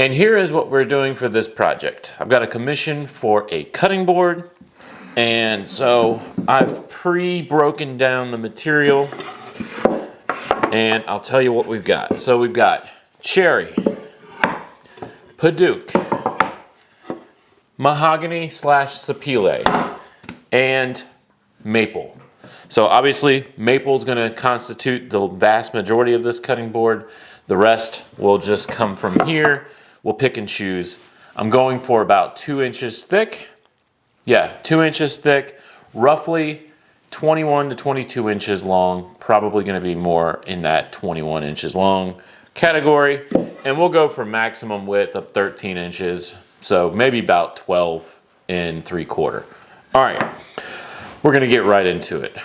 And here is what we're doing for this project. I've got a commission for a cutting board. And so I've pre-broken down the material. And I'll tell you what we've got. So we've got cherry, Paduke, mahogany / sapele, and maple. So obviously maple is going to constitute the vast majority of this cutting board. The rest will just come from here. We'll pick and choose. I'm going for about 2 inches thick. Yeah, 2 inches thick, roughly 21 to 22 inches long. Probably going to be more in that 21 inches long category. And we'll go for maximum width of 13 inches. So maybe about 12 3/4. All right, we're going to get right into it.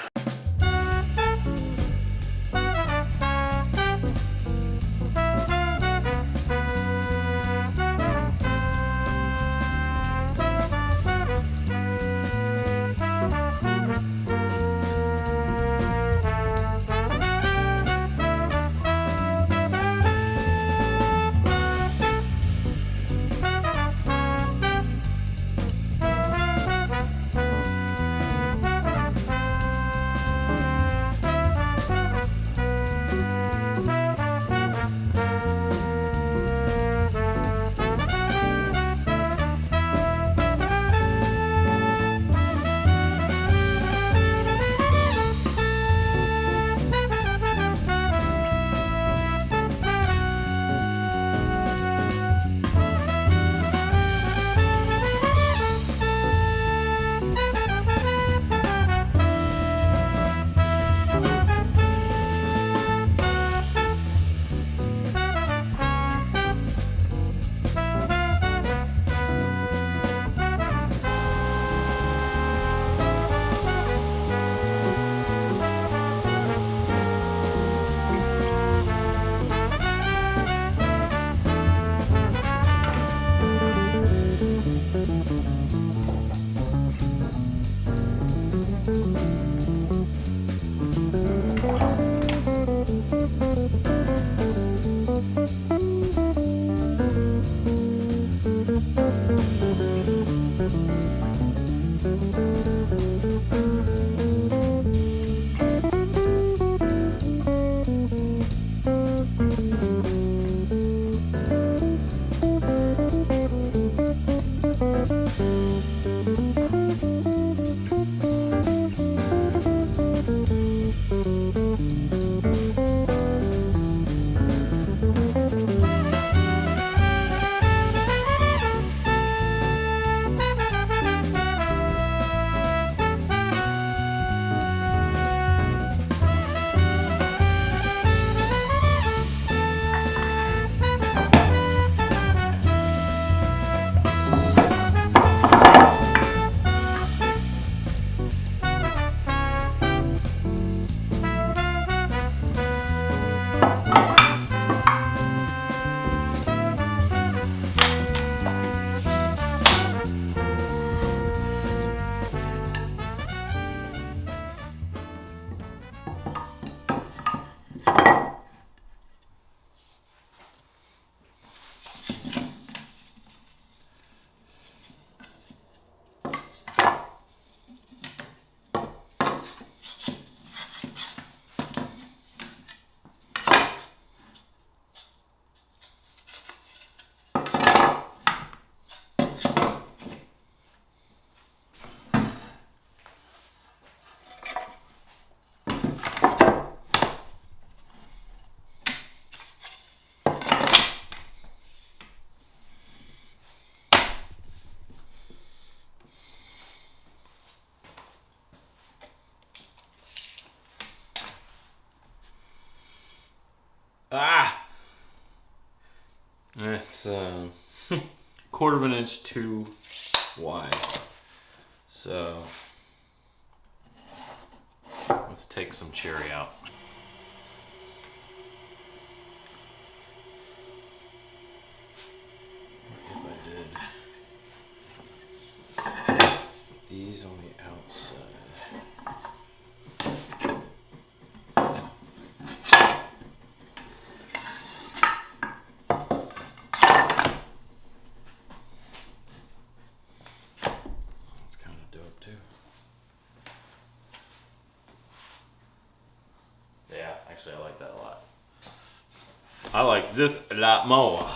It's 1/4 inch too wide. So let's take some cherry out. If I did these on the outside. Actually, I like that a lot. I like this a lot more.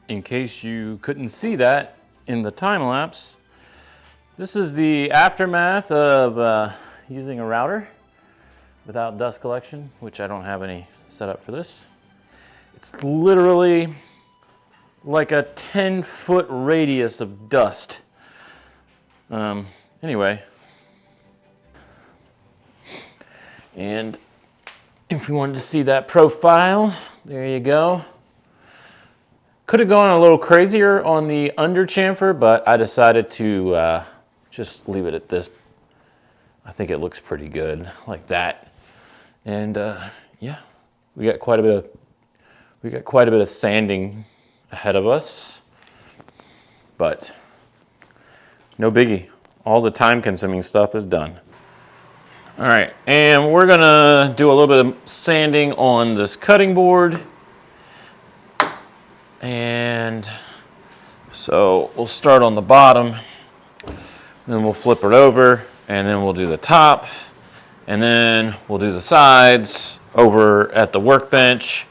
In case you couldn't see that in the time lapse, this is the aftermath of using a router without dust collection, which I don't have any set up for this. It's literally like a 10-foot radius of dust. Anyway, and if you wanted to see that profile, there you go. Could have gone a little crazier on the under chamfer, but I decided to just leave it at this. I think it looks pretty good like that. And yeah, we got quite a bit of sanding ahead of us, but no biggie. All the time-consuming stuff is done. All right, and we're gonna do a little bit of sanding on this cutting board. And so we'll start on the bottom, then we'll flip it over, and then we'll do the top, and then we'll do the sides over at the workbench,